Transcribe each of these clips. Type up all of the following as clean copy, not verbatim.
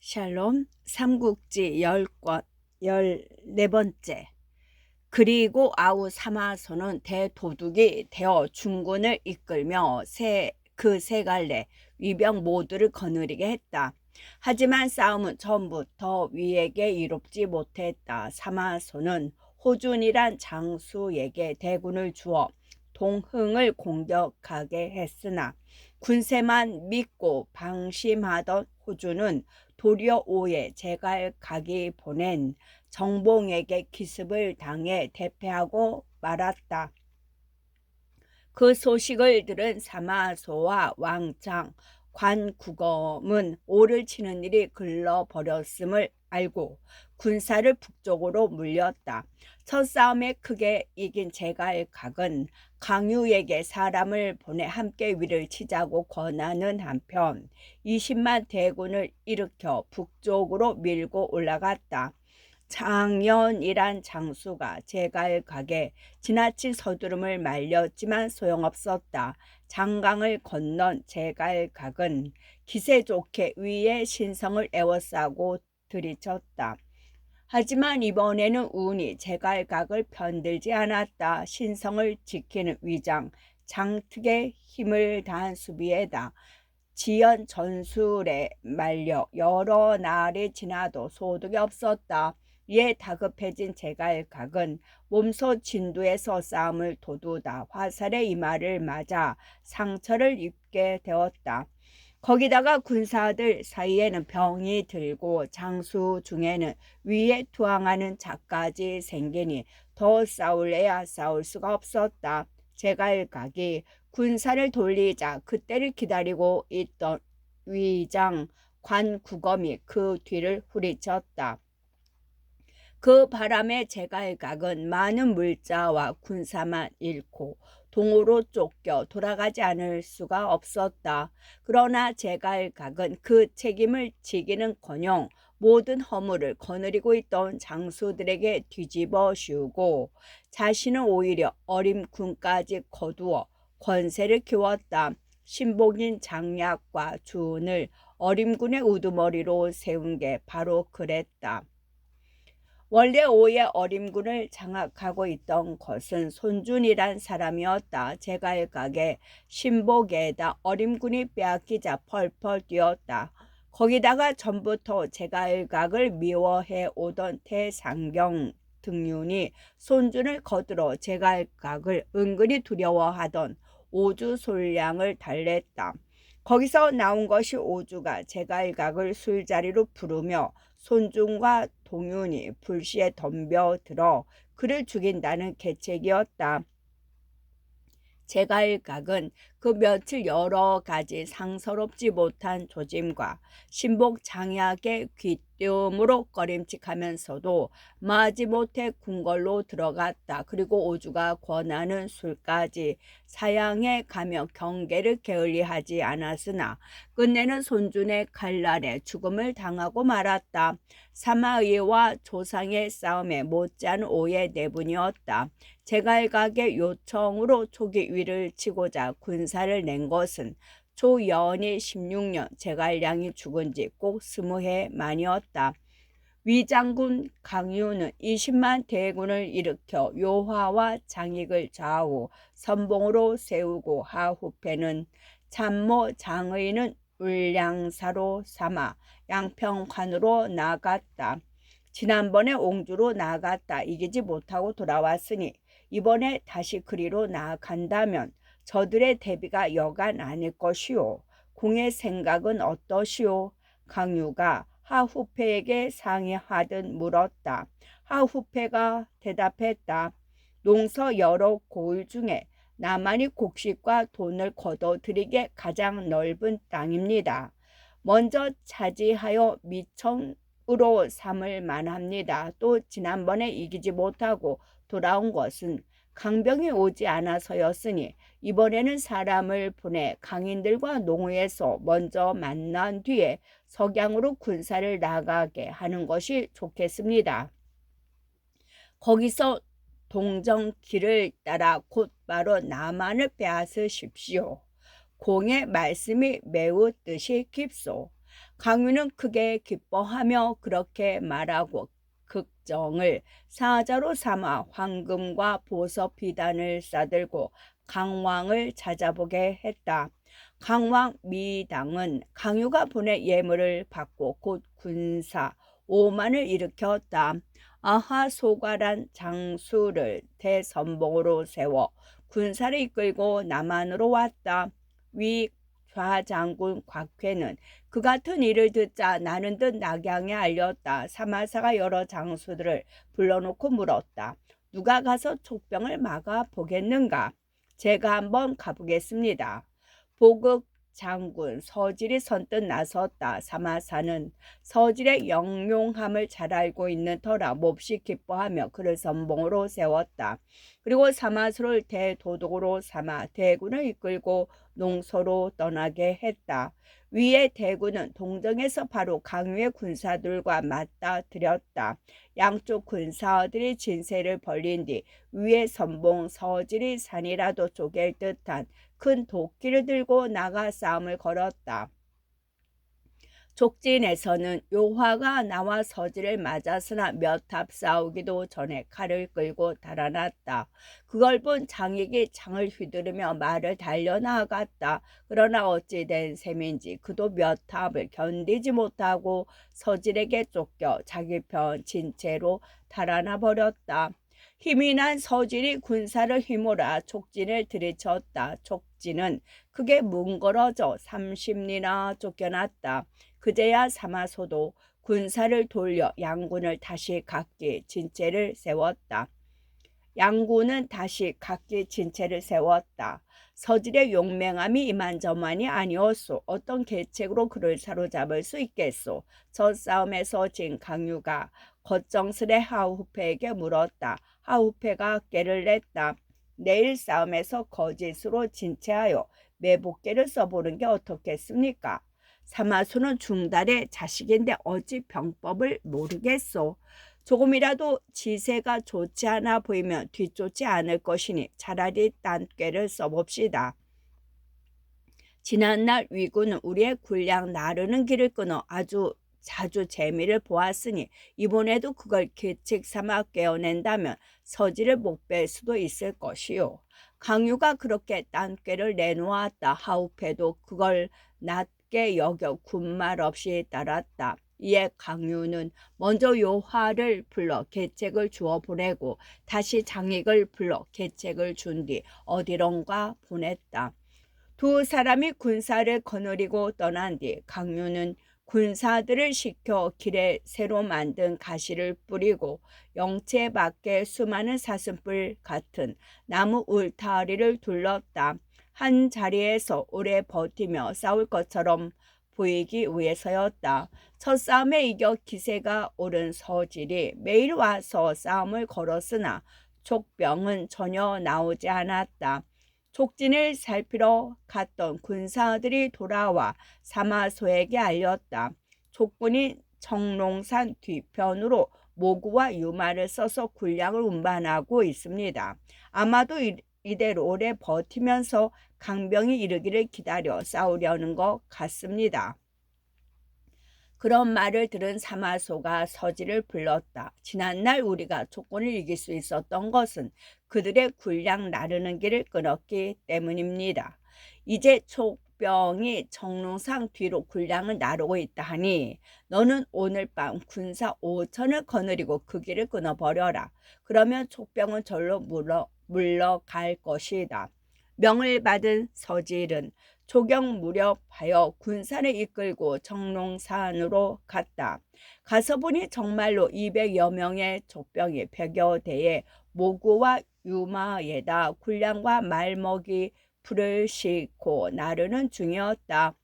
샬롬 삼국지 10권 14번째. 그리고 아우 사마소는 대도둑이 되어 중군을 이끌며 그 세 갈래 위병 모두를 거느리게 했다. 하지만 싸움은 처음부터 위에게 이롭지 못했다. 사마소는 호준이란 장수에게 대군을 주어 동흥을 공격하게 했으나 군세만 믿고 방심하던 호준은 도리어 오해 제갈각이 보낸 정봉에게 기습을 당해 대패하고 말았다. 그 소식을 들은 사마소와 왕창 관국엄은 오를 치는 일이 글러버렸음을 알고 군사를 북쪽으로 물렸다. 첫 싸움에 크게 이긴 제갈각은 강유에게 사람을 보내 함께 위를 치자고 권하는 한편 20만 대군을 일으켜 북쪽으로 밀고 올라갔다. 장연이란 장수가 제갈각에 지나친 서두름을 말렸지만 소용없었다. 장강을 건넌 제갈각은 기세 좋게 위의 신성을 에워싸고 들이쳤다. 하지만 이번에는 운이 제갈각을 편들지 않았다. 신성을 지키는 위장 장특의 힘을 다한 수비에다 지연 전술에 말려 여러 날이 지나도 소득이 없었다. 이에 다급해진 제갈각은 몸소 진두에서 싸움을 도두다 화살의 이마를 맞아 상처를 입게 되었다. 거기다가 군사들 사이에는 병이 들고 장수 중에는 위에 투항하는 자까지 생기니 더 싸울래야 싸울 수가 없었다. 제갈각이 군사를 돌리자 그때를 기다리고 있던 위장 관국엄이 그 뒤를 후리쳤다. 그 바람에 제갈각은 많은 물자와 군사만 잃고 동으로 쫓겨 돌아가지 않을 수가 없었다. 그러나 제갈각은 그 책임을 지기는커녕 모든 허물을 거느리고 있던 장수들에게 뒤집어 씌우고 자신은 오히려 어린 군까지 거두어 권세를 키웠다. 신복인 장약과 주은을 어림군의 우두머리로 세운 게 바로 그랬다. 원래 오해 어림군을 장악하고 있던 것은 손준이란 사람이었다. 제갈각의 신복에다 어림군이 빼앗기자 펄펄 뛰었다. 거기다가 전부터 제갈각을 미워해 오던 태상경 등륜이 손준을 거들어 제갈각을 은근히 두려워하던 오주솔량을 달랬다. 거기서 나온 것이 오주가 제갈각을 술자리로 부르며 손준과 동윤이 불시에 덤벼들어 그를 죽인다는 계책이었다. 제갈각은 그 며칠 여러 가지 상서롭지 못한 조짐과 신복 장약의 귀뜸으로 꺼림칙하면서도 마지못해 궁궐로 들어갔다. 그리고 오주가 권하는 술까지 사양해 가며 경계를 게을리하지 않았으나 끝내는 손준의 칼날에 죽음을 당하고 말았다. 사마의와 조상의 싸움에 못지않은 오해 내분이었다. 제갈각의 요청으로 초기 위를 치고자 군사를 낸 것은 조연이 16년 제갈량이 죽은 지 꼭 20해 만이었다. 위장군 강유는 20만 대군을 일으켜 요화와 장익을 좌우 선봉으로 세우고 하후패는 참모 장의는 울량사로 삼아 양평관으로 나갔다. 지난번에 옹주로 나갔다 이기지 못하고 돌아왔으니 이번에 다시 그리로 나아간다면 저들의 대비가 여간 아닐 것이오. 공의 생각은 어떠시오? 강유가 하후패에게 상의하듯 물었다. 하후패가 대답했다. 농서 여러 고을 중에 나만이 곡식과 돈을 거둬들이게 가장 넓은 땅입니다. 먼저 차지하여 미천으로 삼을 만합니다. 또 지난번에 이기지 못하고 돌아온 것은 강병이 오지 않아서였으니 이번에는 사람을 보내 강인들과 농우에서 먼저 만난 뒤에 석양으로 군사를 나가게 하는 것이 좋겠습니다. 거기서 동정길을 따라 곧바로 남한을 빼앗으십시오. 공의 말씀이 매우 뜻이 깊소. 강유는 크게 기뻐하며 그렇게 말하고 극정을 사자로 삼아 황금과 보석 비단을 싸들고 강왕을 찾아보게 했다. 강왕 미당은 강유가 보낸 예물을 받고 곧 군사 5만을 일으켰다. 아하소가란 장수를 대선봉으로 세워 군사를 이끌고 남한으로 왔다. 위 좌장군 곽회는 그 같은 일을 듣자 나는 듯 낙양에 알렸다. 사마사가 여러 장수들을 불러놓고 물었다. 누가 가서 촉병을 막아 보겠는가? 제가 한번 가보겠습니다. 보극 장군 서질이 선뜻 나섰다. 사마사는 서질의 영용함을 잘 알고 있는 터라 몹시 기뻐하며 그를 선봉으로 세웠다. 그리고 사마수를 대도독으로 삼아 대군을 이끌고 농서로 떠나게 했다. 위의 대군은 동정에서 바로 강유의 군사들과 맞닥뜨렸다. 양쪽 군사들이 진세를 벌린 뒤 위의 선봉 서질이 산이라도 쪼갤 듯한 큰 도끼를 들고 나가 싸움을 걸었다. 족진에서는 요화가 나와 서지를 맞았으나 몇 탑 싸우기도 전에 칼을 끌고 달아났다. 그걸 본 장익이 창을 휘두르며 말을 달려나갔다. 그러나 어찌 된 셈인지 그도 몇 탑을 견디지 못하고 서질에게 쫓겨 자기 편 진채로 달아나 버렸다. 힘이 난 서질이 군사를 휘몰아 촉진을 들이쳤다. 촉진은 크게 뭉그러져 30리나 쫓겨났다. 그제야 사마소도 군사를 돌려 양군을 다시 각기 진채를 세웠다. 양군은 다시 각기 진채를 세웠다. 서질의 용맹함이 이만저만이 아니었소. 어떤 계책으로 그를 사로잡을 수 있겠소. 첫 싸움에서 진 강유가 겉정스레 하우페에게 물었다. 하우페가 꾀를 냈다. 내일 싸움에서 거짓으로 진채하여 매복계를 써보는 게 어떻겠습니까? 사마소는 중달의 자식인데 어찌 병법을 모르겠소. 조금이라도 지세가 좋지 않아 보이면 뒤쫓지 않을 것이니 차라리 딴 꾀를 써봅시다. 지난날 위군은 우리의 군량 나르는 길을 끊어 아주 자주 재미를 보았으니 이번에도 그걸 계책 삼아 꿰어낸다면 서지를 못 뺄 수도 있을 것이요. 강유가 그렇게 딴 꾀를 내놓았다. 하우페도 그걸 낮게 여겨 군말 없이 따랐다. 이에 강유는 먼저 요화를 불러 계책을 주어 보내고 다시 장익을 불러 계책을 준 뒤 어디론가 보냈다. 두 사람이 군사를 거느리고 떠난 뒤 강유는 군사들을 시켜 길에 새로 만든 가시를 뿌리고 영체 밖에 수많은 사슴뿔 같은 나무 울타리를 둘렀다. 한 자리에서 오래 버티며 싸울 것처럼 보이기 위해서였다. 첫 싸움에 이겨 기세가 오른 서질이 매일 와서 싸움을 걸었으나 촉병은 전혀 나오지 않았다. 촉진을 살피러 갔던 군사들이 돌아와 사마소에게 알렸다. 촉군이 청롱산 뒤편으로 모구와 유마를 써서 군량을 운반하고 있습니다. 아마도 이대로 오래 버티면서 강병이 이르기를 기다려 싸우려는 것 같습니다. 그런 말을 들은 사마소가 서지를 불렀다. 지난날 우리가 촉군을 이길 수 있었던 것은 그들의 군량 나르는 길을 끊었기 때문입니다. 이제 촉병이 청룡산 뒤로 군량을 나르고 있다 하니 너는 오늘 밤 군사 5천을 거느리고 그 길을 끊어버려라. 그러면 촉병은 절로 물러갈 것이다. 명을 받은 서질은 조경 무렵하여 군사를 이끌고 청룡산으로 갔다. 가서 보니 정말로 200여 명의 족병이 100여 대의 모구와 유마에다 군량과 말먹이 풀을 싣고 나르는 중이었다.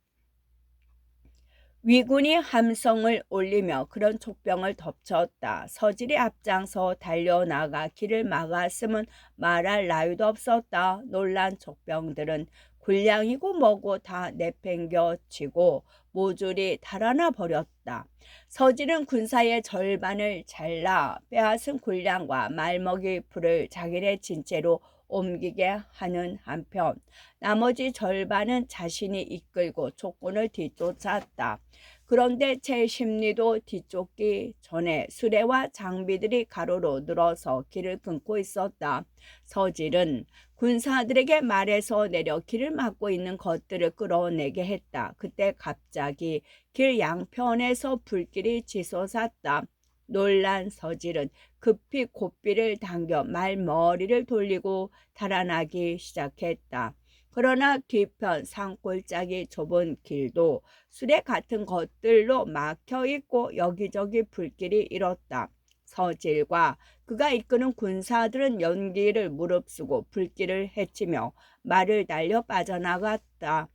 위군이 함성을 올리며 그런 족병을 덮쳤다. 서질이 앞장서 달려나가 길을 막았음은 말할 나위도 없었다. 놀란 족병들은 군량이고 뭐고 다 내팽겨치고 모조리 달아나 버렸다. 서질은 군사의 절반을 잘라 빼앗은 군량과 말먹이 풀을 자기네 진채로 옮기게 하는 한편 나머지 절반은 자신이 이끌고 족군을 뒤쫓았다. 그런데 제 심리도 뒤쫓기 전에 수레와 장비들이 가로로 늘어서 길을 끊고 있었다. 서질은 군사들에게 말해서 내려 길을 막고 있는 것들을 끌어내게 했다. 그때 갑자기 길 양편에서 불길이 치솟았다. 놀란 서질은 급히 고삐를 당겨 말머리를 돌리고 달아나기 시작했다. 그러나 뒤편 산골짜기 좁은 길도 수레 같은 것들로 막혀 있고 여기저기 불길이 일었다. 서질과 그가 이끄는 군사들은 연기를 무릅쓰고 불길을 헤치며 말을 달려 빠져나갔다.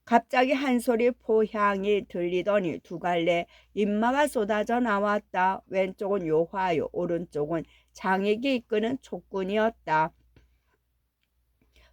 갑자기 한 소리 포향이 들리더니 두 갈래 인마가 쏟아져 나왔다. 왼쪽은 요화요, 오른쪽은 장익이 이끄는 촉군이었다.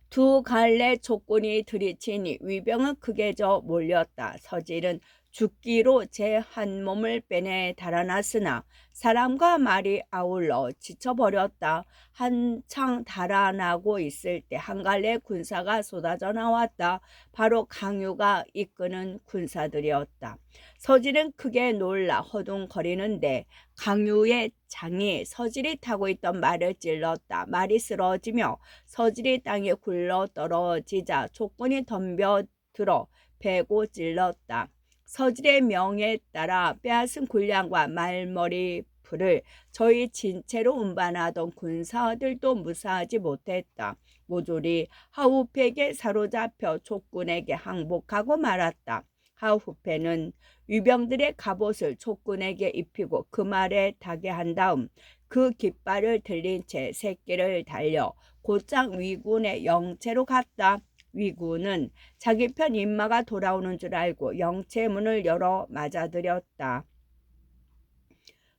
두 갈래 촉군이 들이치니 위병은 크게 져 몰렸다. 서질은 죽기로 제 한 몸을 빼내 달아났으나 사람과 말이 아울러 지쳐버렸다. 한창 달아나고 있을 때 한 갈래 군사가 쏟아져 나왔다. 바로 강유가 이끄는 군사들이었다. 서질은 크게 놀라 허둥거리는데 강유의 장이 서질이 타고 있던 말을 찔렀다. 말이 쓰러지며 서질이 땅에 굴러 떨어지자 촉군이 덤벼들어 베고 찔렀다. 서질의 명에 따라 빼앗은 군량과 말머리 풀을 저희 진채로 운반하던 군사들도 무사하지 못했다. 모조리 하우페에게 사로잡혀 촉군에게 항복하고 말았다. 하우페는 위병들의 갑옷을 촉군에게 입히고 그 말에 타게 한 다음 그 깃발을 들린 채 새끼를 달려 곧장 위군의 영체로 갔다. 위군은 자기 편 인마가 돌아오는 줄 알고 영체 문을 열어 맞아들였다.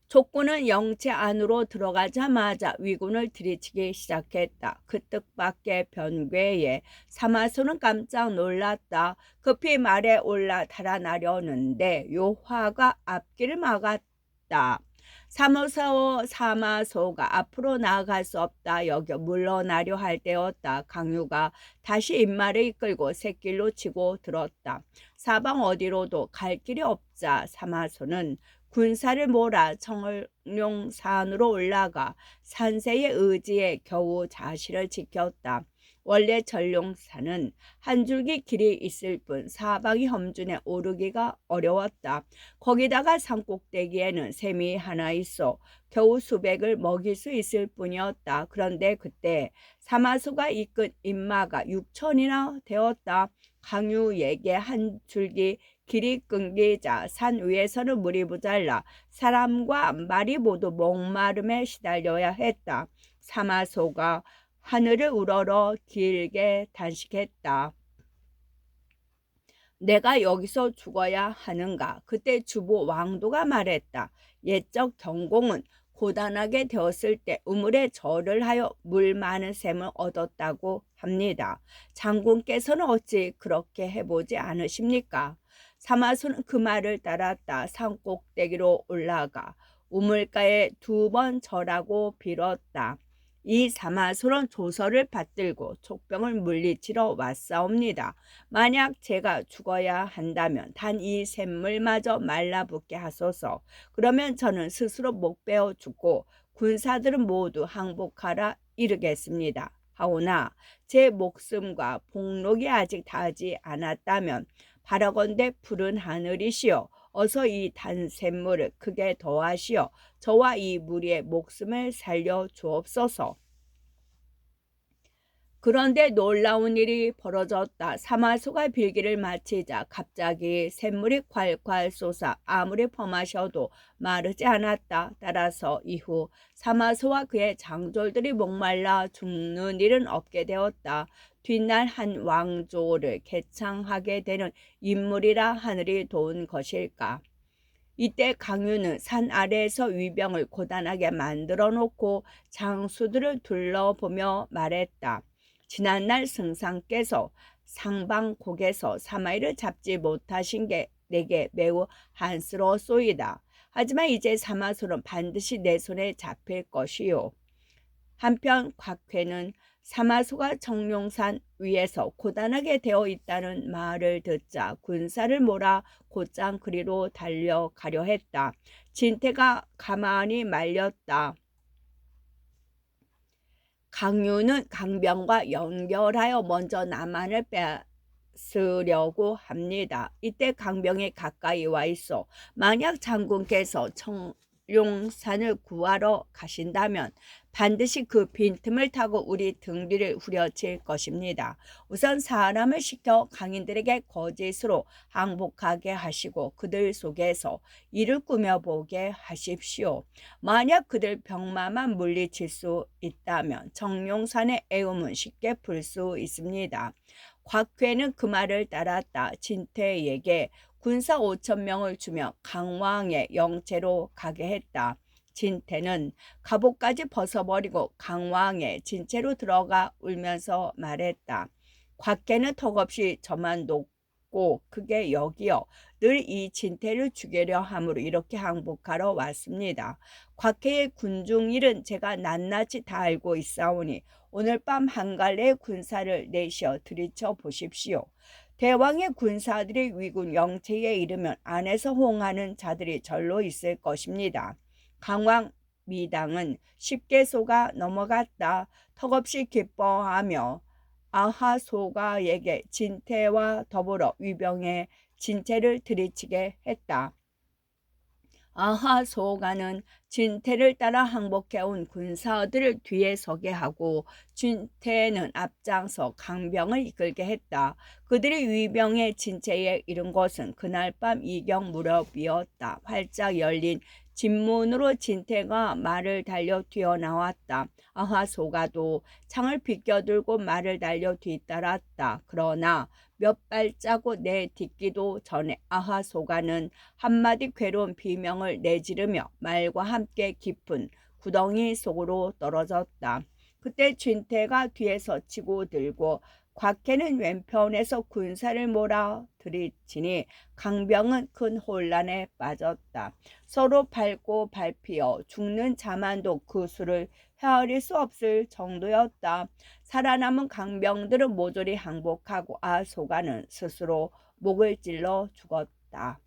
촉군은 영체 안으로 들어가자마자 위군을 들이치기 시작했다. 그 뜻밖의 변괴에 사마소는 깜짝 놀랐다. 급히 말에 올라 달아나려는데 요화가 앞길을 막았다. 사마소가 앞으로 나아갈 수 없다 여겨 물러나려 할 때였다. 강유가 다시 인마를 이끌고 샛길로 치고 들었다. 사방 어디로도 갈 길이 없자 사마소는 군사를 몰아 청룡산으로 올라가 산세의 의지에 겨우 자신을 지켰다. 원래 전룡산은 한 줄기 길이 있을 뿐 사방이 험준해 오르기가 어려웠다. 거기다가 산꼭대기에는 샘이 하나 있어 겨우 수백을 먹일 수 있을 뿐이었다. 그런데 그때 사마소가 이끈 인마가 6천이나 되었다. 강유에게 한 줄기 길이 끊기자 산 위에서는 물이 부잘라 사람과 말이 모두 목마름에 시달려야 했다. 사마소가 하늘을 우러러 길게 단식했다. 내가 여기서 죽어야 하는가? 그때 주보 왕도가 말했다. 옛적 경공은 고단하게 되었을 때 우물에 절을 하여 물 많은 샘을 얻었다고 합니다. 장군께서는 어찌 그렇게 해보지 않으십니까? 사마소는 그 말을 따랐다. 산꼭대기로 올라가 우물가에 2번 절하고 빌었다. 이 사마소는 조서를 받들고 촉병을 물리치러 왔사옵니다. 만약 제가 죽어야 한다면 단 이 샘물마저 말라붙게 하소서. 그러면 저는 스스로 목 베어 죽고 군사들은 모두 항복하라 이르겠습니다. 하오나 제 목숨과 복록이 아직 다하지 않았다면 바라건대 푸른 하늘이시여 어서 이 단샘물을 크게 더하시어 저와 이 무리의 목숨을 살려 주옵소서. 그런데 놀라운 일이 벌어졌다. 사마소가 빌기를 마치자 갑자기 샘물이 콸콸 솟아 아무리 범하셔도 마르지 않았다. 따라서 이후 사마소와 그의 장졸들이 목말라 죽는 일은 없게 되었다. 뒷날 한 왕조를 개창하게 되는 인물이라 하늘이 도운 것일까. 이때 강유는 산 아래에서 위병을 고단하게 만들어 놓고 장수들을 둘러보며 말했다. 지난날 승상께서 상방곡에서 사마이를 잡지 못하신 게 내게 매우 한스러웠소이다. 하지만 이제 사마소는 반드시 내 손에 잡힐 것이요. 한편 곽회는 사마소가 정룡산 위에서 고단하게 되어 있다는 말을 듣자 군사를 몰아 곧장 그리로 달려가려 했다. 진태가 가만히 말렸다. 강유는 강병과 연결하여 먼저 남한을 뺏으려고 합니다. 이때 강병이 가까이 와 있어 만약 장군께서 청룡산을 구하러 가신다면 반드시 그 빈틈을 타고 우리 등 뒤를 후려칠 것입니다. 우선 사람을 시켜 강인들에게 거짓으로 항복하게 하시고 그들 속에서 일을 꾸며보게 하십시오. 만약 그들 병마만 물리칠 수 있다면 정룡산의 애움은 쉽게 풀 수 있습니다. 곽회는 그 말을 따랐다. 진태에게 군사 5,000명을 주며 강왕의 영체로 가게 했다. 진태는 갑옷까지 벗어버리고 강왕의 진체로 들어가 울면서 말했다. 곽계는 턱없이 저만 높고 크게 여기어 늘 이 진태를 죽이려 함으로 이렇게 항복하러 왔습니다. 곽계의 군중일은 제가 낱낱이 다 알고 있사오니 오늘 밤 한갈래의 군사를 내시어 들이쳐 보십시오. 대왕의 군사들이 위군 영체에 이르면 안에서 호응하는 자들이 절로 있을 것입니다. 강왕 미당은 쉽게 속아 넘어갔다. 턱없이 기뻐하며 아하소가에게 진태와 더불어 위병의 진체를 들이치게 했다. 아하소가는 진태를 따라 항복해온 군사들을 뒤에 서게 하고 진태는 앞장서 강병을 이끌게 했다. 그들이 위병의 진체에 이른 것은 그날 밤 이경 무렵이었다. 활짝 열린 진문으로 진태가 말을 달려 튀어나왔다. 아하소가도 창을 비껴들고 말을 달려 뒤따랐다. 그러나 몇 발자국 내딛기도 전에 아하소가는 한마디 괴로운 비명을 내지르며 말과 함께 깊은 구덩이 속으로 떨어졌다. 그때 진태가 뒤에서 치고 들고 곽해는 왼편에서 군사를 몰아 들이치니 강병은 큰 혼란에 빠졌다. 서로 밟고 밟히어 죽는 자만도 그 수를 헤아릴 수 없을 정도였다. 살아남은 강병들은 모조리 항복하고 아소가는 스스로 목을 찔러 죽었다.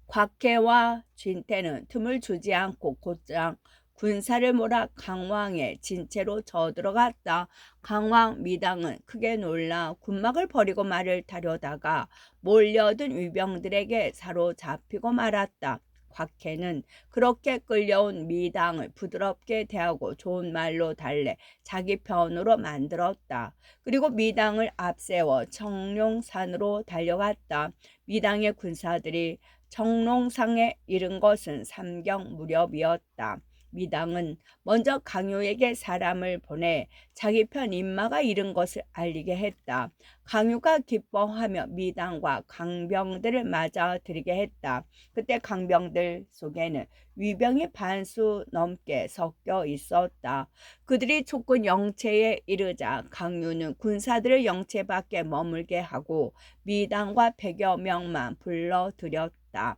곽해와 진태는 틈을 주지 않고 곧장 군사를 몰아 강왕의 진체로 쳐들어갔다. 강왕 미당은 크게 놀라 군막을 버리고 말을 타려다가 몰려든 위병들에게 사로잡히고 말았다. 곽해는 그렇게 끌려온 미당을 부드럽게 대하고 좋은 말로 달래 자기 편으로 만들었다. 그리고 미당을 앞세워 청룡산으로 달려갔다. 미당의 군사들이 청룡산에 이른 것은 삼경 무렵이었다. 미당은 먼저 강요에게 사람을 보내 자기 편 인마가 이른 것을 알리게 했다. 강요가 기뻐하며 미당과 강병들을 맞아들이게 했다. 그때 강병들 속에는 위병이 반수 넘게 섞여 있었다. 그들이 촉군 영체에 이르자 강요는 군사들을 영체 밖에 머물게 하고 미당과 100여 명만 불러들였다.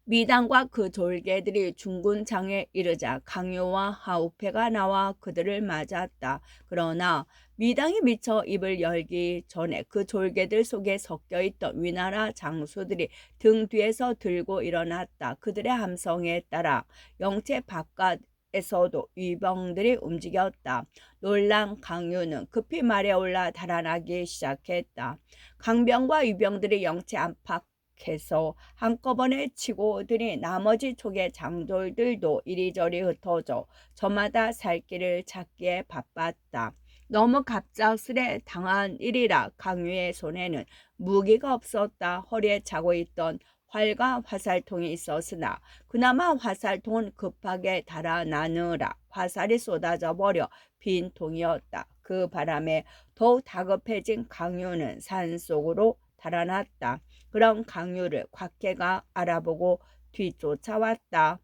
미당과 그 졸개들이 중군장에 이르자 강요와 하우페가 나와 그들을 맞았다. 그러나 미당이 미처 입을 열기 전에 그 졸개들 속에 섞여있던 위나라 장수들이 등 뒤에서 들고 일어났다. 그들의 함성에 따라 영체 바깥에서도 위병들이 움직였다. 놀란 강요는 급히 말에 올라 달아나기 시작했다. 강병과 위병들이 영체 안팎 해서 한꺼번에 치고 들이 나머지 촉의 장졸들도 이리저리 흩어져 저마다 살 길을 찾기에 바빴다. 너무 갑작스레 당한 일이라 강유의 손에는 무기가 없었다. 허리에 차고 있던 활과 화살통이 있었으나 그나마 화살통은 급하게 달아나느라 화살이 쏟아져 버려 빈 통이었다. 그 바람에 더욱 다급해진 강유는 산속으로 달아났다. 그런 강유를 곽해가 알아보고 뒤쫓아왔다.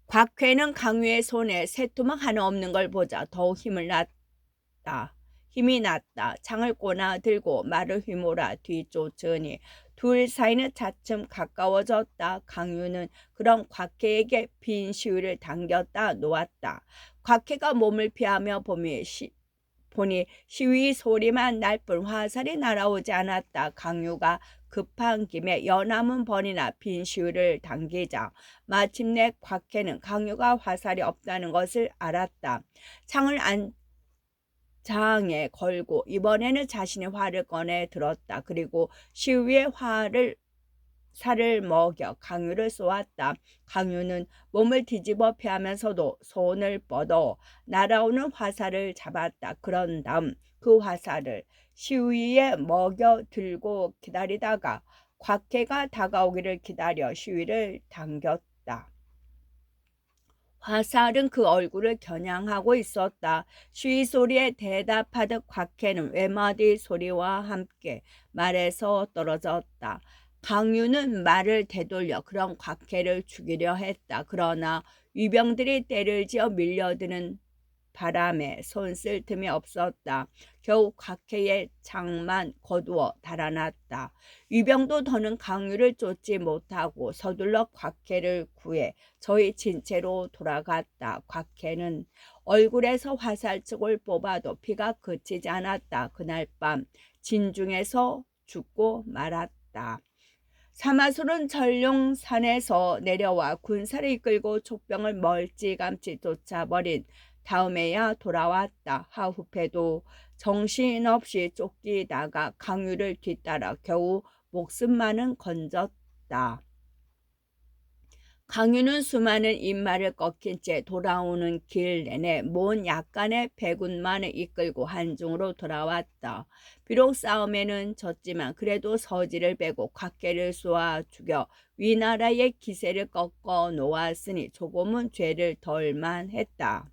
곽해는 강유의 손에 새투막 하나 없는 걸 보자 더욱 힘이 났다. 창을 꼬나 들고 말을 휘몰아 뒤쫓으니 둘 사이는 차츰 가까워졌다. 강유는 그런 곽해에게 빈 시위를 당겼다 놓았다. 곽해가 몸을 피하며 보니 시위 소리만 날 뿐 화살이 날아오지 않았다. 강유가 급한 김에 여남은 번이나 빈 시위를 당기자 마침내 곽해는 강유가 화살이 없다는 것을 알았다. 창을 안장에 걸고 이번에는 자신의 활을 꺼내 들었다. 그리고 시위의 살을 먹여 강유를 쏘았다. 강유는 몸을 뒤집어 피하면서도 손을 뻗어 날아오는 화살을 잡았다. 그런 다음 그 화살을 시위에 먹여 들고 기다리다가 곽해가 다가오기를 기다려 시위를 당겼다. 화살은 그 얼굴을 겨냥하고 있었다. 시위 소리에 대답하듯 곽해는 외마디 소리와 함께 말에서 떨어졌다. 강유는 말을 되돌려 그런 곽해를 죽이려 했다. 그러나 위병들이 때를 지어 밀려드는 바람에 손쓸 틈이 없었다. 겨우 곽해의 창만 거두어 달아났다. 위병도 더는 강유를 쫓지 못하고 서둘러 곽해를 구해 저희 진채로 돌아갔다. 곽해는 얼굴에서 화살촉을 뽑아도 피가 그치지 않았다. 그날 밤 진중에서 죽고 말았다. 사마솔은 전룡산에서 내려와 군사를 이끌고 촉병을 멀찌감치 쫓아버린 다음에야 돌아왔다. 하후페도 정신없이 쫓기다가 강유를 뒤따라 겨우 목숨만은 건졌다. 강유는 수많은 인마를 꺾인 채 돌아오는 길 내내 모은 약간의 배군만을 이끌고 한중으로 돌아왔다. 비록 싸움에는 졌지만 그래도 서지를 빼고 곽계를 쏘아 죽여 위나라의 기세를 꺾어 놓았으니 조금은 죄를 덜 만했다.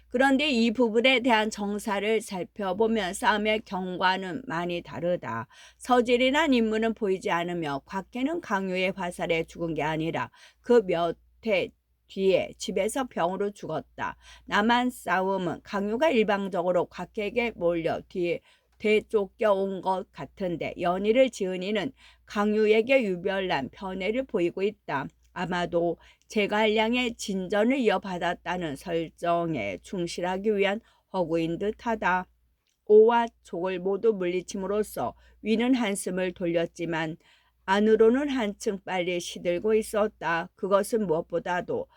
그런데 이 부분에 대한 정사를 살펴보면 싸움의 경과는 많이 다르다. 서질이란 인물은 보이지 않으며 곽해는 강유의 화살에 죽은 게 아니라 그 몇 해 뒤에 집에서 병으로 죽었다. 남한 싸움은 강유가 일방적으로 곽해에게 몰려 뒤에 되쫓겨온 것 같은데 연희를 지은 이는 강유에게 유별난 편애를 보이고 있다. 아마도 제갈량의 진전을 이어받았다는 설정에 충실하기 위한 허구인 듯하다. 오와 족을 모두 물리침으로써 위는 한숨을 돌렸지만 안으로는 한층 빨리 시들고 있었다. 그것은 무엇보다도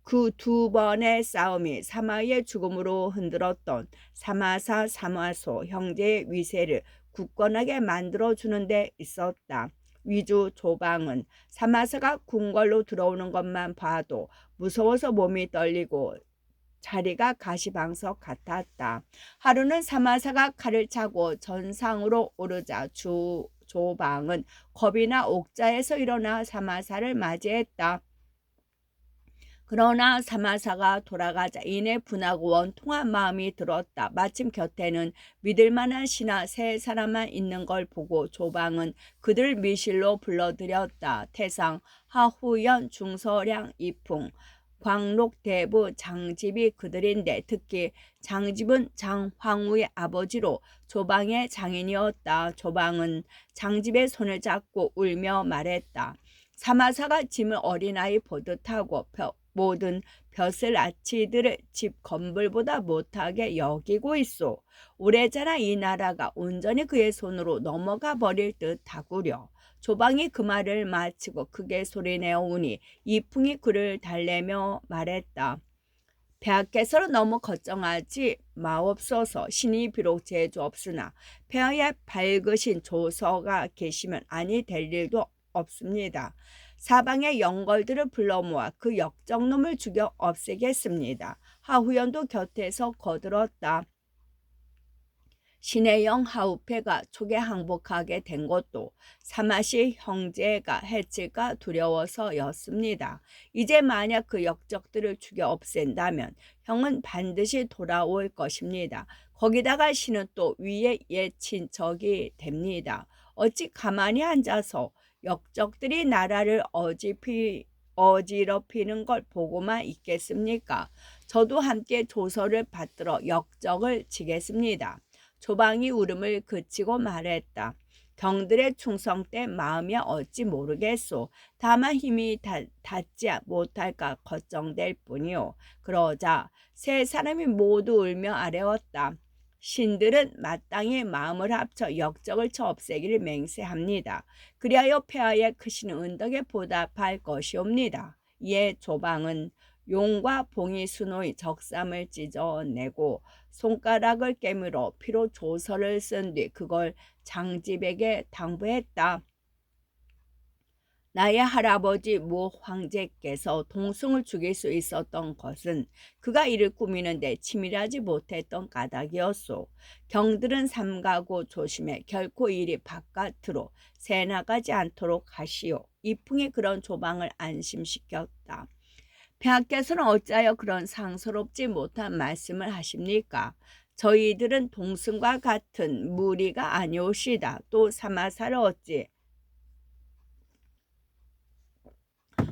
그 두 번의 싸움이 사마의 죽음으로 흔들었던 사마사 사마소 형제의 위세를 굳건하게 만들어주는 데 있었다. 위주 조방은 사마사가 궁궐로 들어오는 것만 봐도 무서워서 몸이 떨리고 자리가 가시방석 같았다. 하루는 사마사가 칼을 차고 전상으로 오르자 조방은 겁이나 옥자에서 일어나 사마사를 맞이했다. 그러나 사마사가 돌아가자 이내 분하고 원통한 마음이 들었다. 마침 곁에는 믿을 만한 신하 세 사람만 있는 걸 보고 조방은 그들 미실로 불러들였다. 태상, 하후연, 중서량, 이풍, 광록대부, 장집이 그들인데 특히 장집은 장황후의 아버지로 조방의 장인이었다. 조방은 장집의 손을 잡고 울며 말했다. 사마사가 짐을 어린아이 보듯 하고 모든 벼슬아치들을 집 건물보다 못하게 여기고 있소. 오래전에 이 나라가 온전히 그의 손으로 넘어가 버릴 듯 하구려. 조방이 그 말을 마치고 크게 소리내어 우니 이풍이 그를 달래며 말했다. 폐하께서는 너무 걱정하지 마옵소서. 신이 비록 재주 없으나 폐하의 밝으신 조서가 계시면 아니 될 일도 없습니다. 사방의 영걸들을 불러 모아 그 역적놈을 죽여 없애겠습니다. 하후연도 곁에서 거들었다. 신의 영 하우페가 촉에 항복하게 된 것도 사마시 형제가 해칠까 두려워서였습니다. 이제 만약 그 역적들을 죽여 없앤다면 형은 반드시 돌아올 것입니다. 거기다가 신은 또 위의 옛 친척이 됩니다. 어찌 가만히 앉아서 역적들이 나라를 어지럽히는 걸 보고만 있겠습니까? 저도 함께 조서를 받들어 역적을 치겠습니다. 조방이 울음을 그치고 말했다. 경들의 충성 때 마음이 어찌 모르겠소. 다만 힘이 닿지 못할까 걱정될 뿐이요. 그러자 세 사람이 모두 울며 아뢰었다. 신들은 마땅히 마음을 합쳐 역적을 쳐 없애기를 맹세합니다. 그리하여 폐하의 크신 은덕에 보답할 것이옵니다. 이에 조방은 용과 봉이 수노의 적삼을 찢어내고 손가락을 깨물어 피로 조서를 쓴 뒤 그걸 장집에게 당부했다. 나의 할아버지 모 황제께서 동승을 죽일 수 있었던 것은 그가 이를 꾸미는데 치밀하지 못했던 까닭이었소. 경들은 삼가고 조심해 결코 이리 바깥으로 새 나가지 않도록 하시오. 이풍이 그런 조방을 안심시켰다. 폐하께서는 어찌하여 그런 상스럽지 못한 말씀을 하십니까? 저희들은 동승과 같은 무리가 아니오시다. 또 사마사를 어찌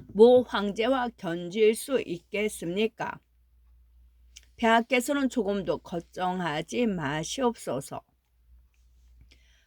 모 황제와 견질 수 있겠습니까? 폐하께서는 조금도 걱정하지 마시옵소서.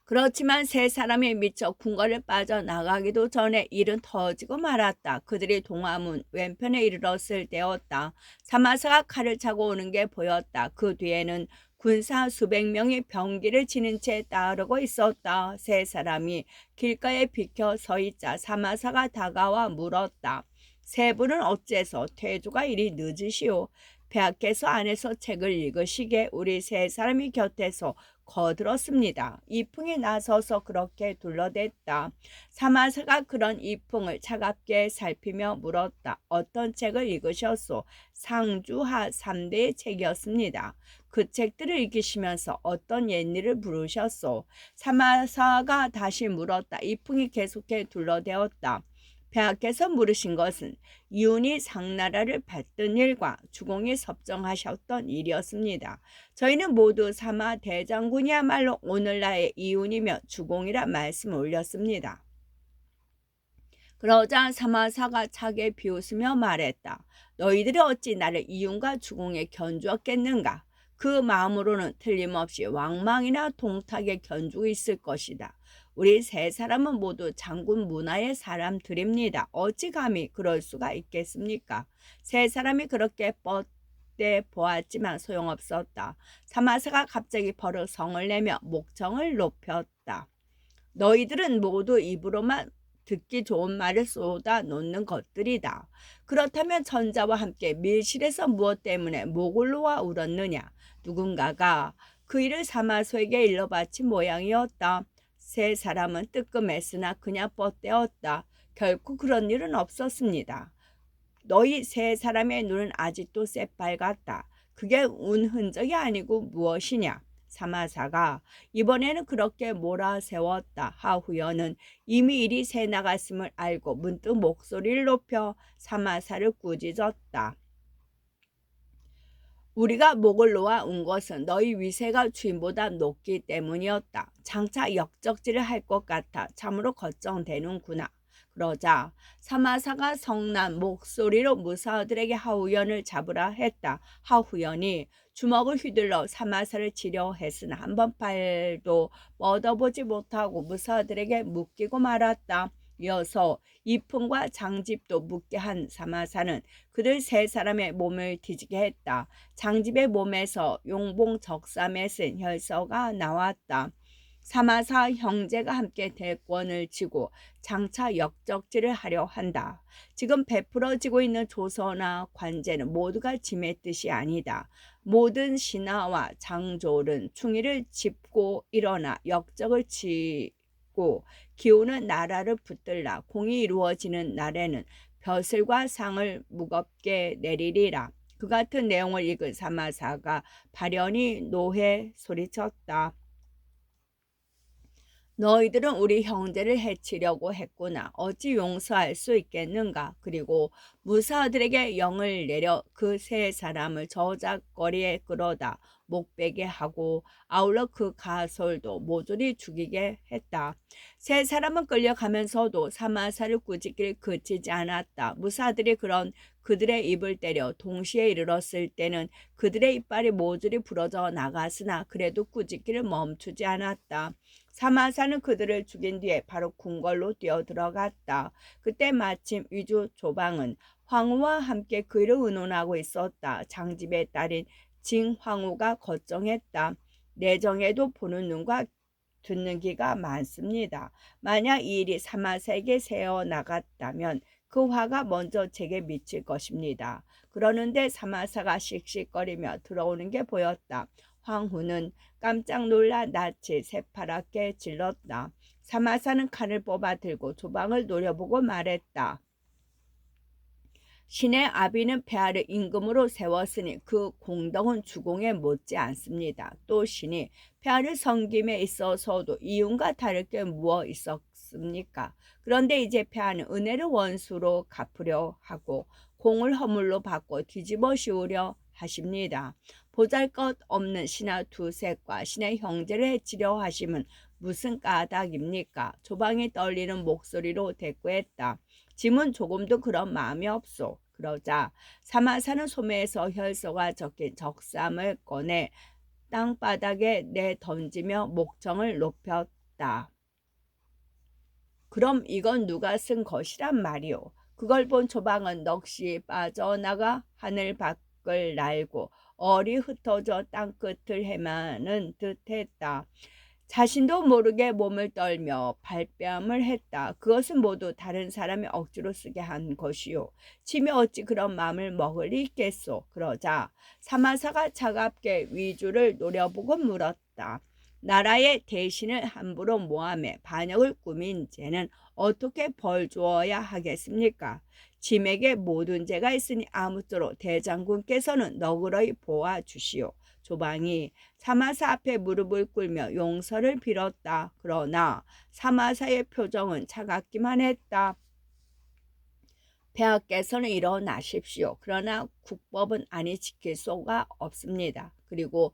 그렇지만 세 사람이 미처 궁궐을 빠져나가기도 전에 일은 터지고 말았다. 그들이 동화문 왼편에 이르렀을 때였다. 사마사가 칼을 차고 오는 게 보였다. 그 뒤에는 군사 수백 명이 병기를 지닌 채 따르고 있었다. 세 사람이 길가에 비켜 서 있자 사마사가 다가와 물었다. 세 분은 어째서 퇴조가 이리 늦으시오? 폐하께서 안에서 책을 읽으시게 우리 세 사람이 곁에서 거들었습니다. 이풍이 나서서 그렇게 둘러댔다. 사마사가 그런 이풍을 차갑게 살피며 물었다. 어떤 책을 읽으셨소? 상주하 3대의 책이었습니다. 그 책들을 읽으시면서 어떤 옛일을 부르셨소? 사마사가 다시 물었다. 이풍이 계속해 둘러대었다. 폐하께서 물으신 것은 이윤이 상나라를 받던 일과 주공이 섭정하셨던 일이었습니다. 저희는 모두 사마 대장군이야말로 오늘날의 이윤이며 주공이라 말씀을 올렸습니다. 그러자 사마사가 차게 비웃으며 말했다. 너희들이 어찌 나를 이윤과 주공에 견주었겠는가? 그 마음으로는 틀림없이 왕망이나 동탁에 견주고 있을 것이다. 우리 세 사람은 모두 장군 문화의 사람들입니다. 어찌 감히 그럴 수가 있겠습니까? 세 사람이 그렇게 뻗대 보았지만 소용없었다. 사마사가 갑자기 버럭 성을 내며 목청을 높였다. 너희들은 모두 입으로만 듣기 좋은 말을 쏟아 놓는 것들이다. 그렇다면 천자와 함께 밀실에서 무엇 때문에 목을 놓아 울었느냐? 누군가가 그 일을 사마소에게 일러바친 모양이었다. 세 사람은 뜨끔했으나 그냥 뻗대었다. 결코 그런 일은 없었습니다. 너희 세 사람의 눈은 아직도 새빨갛다. 그게 운 흔적이 아니고 무엇이냐? 사마사가 이번에는 그렇게 몰아세웠다. 하후여는 이미 일이 새 나갔음을 알고 문득 목소리를 높여 사마사를 꾸짖었다. 우리가 목을 놓아 온 것은 너희 위세가 주인보다 높기 때문이었다. 장차 역적질을 할 것 같아 참으로 걱정되는구나. 그러자 사마사가 성난 목소리로 무사들에게 하우연을 잡으라 했다. 하우연이 주먹을 휘둘러 사마사를 치려 했으나 한 번 팔도 뻗어보지 못하고 무사들에게 묶이고 말았다. 이어서 이풍과 장집도 묶게 한 사마사는 그들 세 사람의 몸을 뒤지게 했다. 장집의 몸에서 용봉 적삼에 쓴 혈서가 나왔다. 사마사 형제가 함께 대권을 치고 장차 역적질을 하려 한다. 지금 베풀어지고 있는 조서나 관제는 모두가 짐의 뜻이 아니다. 모든 신하와 장졸은 충의를 짚고 일어나 역적을 치고 기우는 나라를 붙들라. 공이 이루어지는 날에는 벼슬과 상을 무겁게 내리리라. 그 같은 내용을 읽은 사마사가 발연히 노해 소리쳤다. 너희들은 우리 형제를 해치려고 했구나. 어찌 용서할 수 있겠는가? 그리고 무사들에게 영을 내려 그 세 사람을 저작거리에 끌어다 목베게 하고 아울러 그 가솔도 모조리 죽이게 했다. 세 사람은 끌려가면서도 사마사를 꾸짖길 그치지 않았다. 무사들이 그런 그들의 입을 때려 동시에 이르렀을 때는 그들의 이빨이 모조리 부러져 나갔으나 그래도 꾸짖기를 멈추지 않았다. 사마사는 그들을 죽인 뒤에 바로 궁궐로 뛰어들어갔다. 그때 마침 위주 조방은 황후와 함께 그 일을 의논하고 있었다. 장집의 딸인 징황후가 걱정했다. 내정에도 보는 눈과 듣는 귀가 많습니다. 만약 이 일이 사마사에게 새어나갔다면 그 화가 먼저 제게 미칠 것입니다. 그러는데 사마사가 씩씩거리며 들어오는 게 보였다. 황후는 깜짝 놀라 낯이 새파랗게 질렀다. 사마사는 칼을 뽑아 들고 조방을 노려보고 말했다. 신의 아비는 폐하를 임금으로 세웠으니 그 공덕은 주공에 못지 않습니다. 또 신이 폐하를 섬김에 있어서도 이윤과 다를 게 무엇 있었습니까? 그런데 이제 폐하는 은혜를 원수로 갚으려 하고 공을 허물로 받고 뒤집어 씌우려 하십니다. 보잘것없는 신하 두셋과 신의 형제를 해치려 하심은 무슨 까닭입니까? 조방이 떨리는 목소리로 대꾸했다. 짐은 조금도 그런 마음이 없소. 그러자 사마사는 소매에서 혈서가 적힌 적삼을 꺼내 땅바닥에 내던지며 목청을 높였다. 그럼 이건 누가 쓴 것이란 말이오. 그걸 본 조방은 넋이 빠져나가 하늘 밖을 날고 얼이 흩어져 땅끝을 헤매는 듯했다. 자신도 모르게 몸을 떨며 발뺌을 했다. 그것은 모두 다른 사람이 억지로 쓰게 한 것이요. 침이 어찌 그런 마음을 먹을 리 있겠소. 그러자 사마사가 차갑게 위주를 노려보고 물었다. 나라의 대신을 함부로 모함해 반역을 꾸민 죄는 어떻게 벌 주어야 하겠습니까? 짐에게 모든 죄가 있으니 아무쪼록 대장군께서는 너그러이 보아 주시오. 조방이 사마사 앞에 무릎을 꿇며 용서를 빌었다. 그러나 사마사의 표정은 차갑기만 했다. 폐하께서는 일어나십시오. 그러나 국법은 아니 지킬 수가 없습니다. 그리고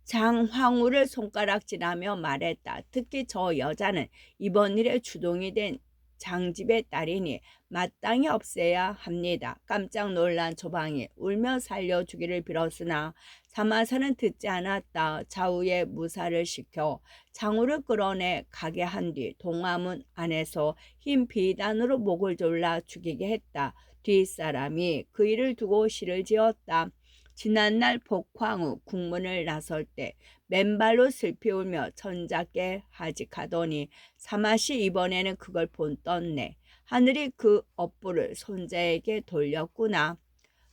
장황후를 손가락질하며 말했다. 특히 저 여자는 이번 일에 주동이 된 장집의 딸이니 마땅히 없애야 합니다. 깜짝 놀란 조방이 울며 살려주기를 빌었으나 사마사는 듣지 않았다. 좌우에 무사를 시켜 장후를 끌어내 가게 한 뒤 동화문 안에서 흰 비단으로 목을 졸라 죽이게 했다. 뒷사람이 그 일을 두고 시를 지었다. 지난날 복황후 국문을 나설 때 맨발로 슬피 울며 천작게 하직하더니 사맛이 이번에는 그걸 본떴네. 하늘이 그 업부를 손자에게 돌렸구나.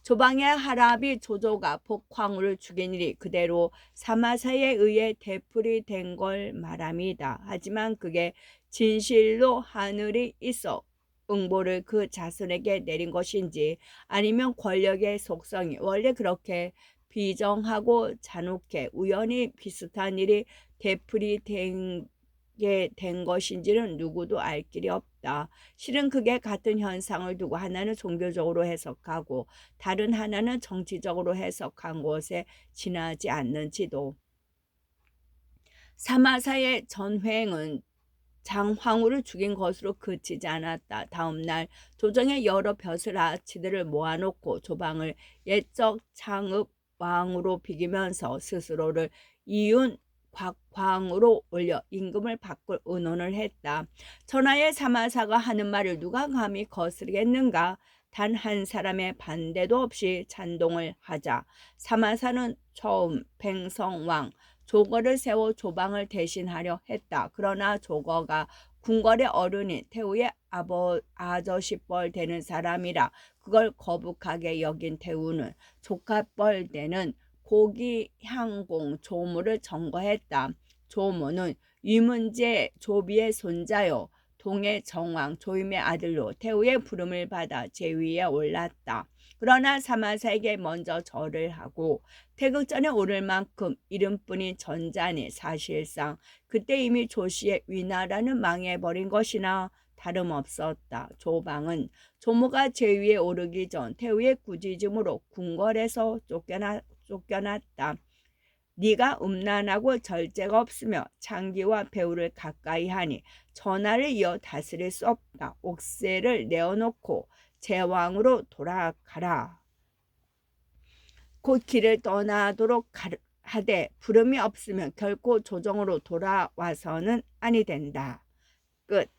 조방의 하랍이 조조가 복황후를 죽인 일이 그대로 사마사에 의해 되풀이 된 걸 말합니다. 하지만 그게 진실로 하늘이 있어 응보를 그 자손에게 내린 것인지 아니면 권력의 속성이 원래 그렇게 비정하고 잔혹해 우연히 비슷한 일이 되풀이 된 것인지는 누구도 알 길이 없다. 실은 그게 같은 현상을 두고 하나는 종교적으로 해석하고 다른 하나는 정치적으로 해석한 곳에 지나지 않는지도. 사마사의 전횡은 장황후를 죽인 것으로 그치지 않았다. 다음 날 조정의 여러 벼슬아치들을 모아놓고 조방을 옛적 창읍 왕으로 비기면서 스스로를 이윤 곽황으로 올려 임금을 바꿀 의논을 했다. 천하의 사마사가 하는 말을 누가 감히 거스르겠는가? 단 한 사람의 반대도 없이 찬동을 하자 사마사는 처음 팽성왕 조거를 세워 조방을 대신하려 했다. 그러나 조거가 궁궐의 어른인 태우의 아저씨뻘 되는 사람이라 그걸 거북하게 여긴 태우는 조카뻘 되는 고기향공 조무를 전거했다. 조무는 위문제 조비의 손자요. 동해 정왕 조임의 아들로 태우의 부름을 받아 제위에 올랐다. 그러나 사마사에게 먼저 절을 하고 태극전에 오를 만큼 이름뿐인 전자니 사실상 그때 이미 조씨의 위나라는 망해버린 것이나 다름없었다. 조방은 조모가 제위에 오르기 전 태우의 꾸짖음으로 궁궐에서 쫓겨났다. 네가 음란하고 절제가 없으며 창기와 배우를 가까이 하니 전하를 이어 다스릴 수 없다. 옥새를 내어놓고 제왕으로 돌아가라. 곧 길을 떠나도록 하되 부름이 없으면 결코 조정으로 돌아와서는 아니 된다. 끝.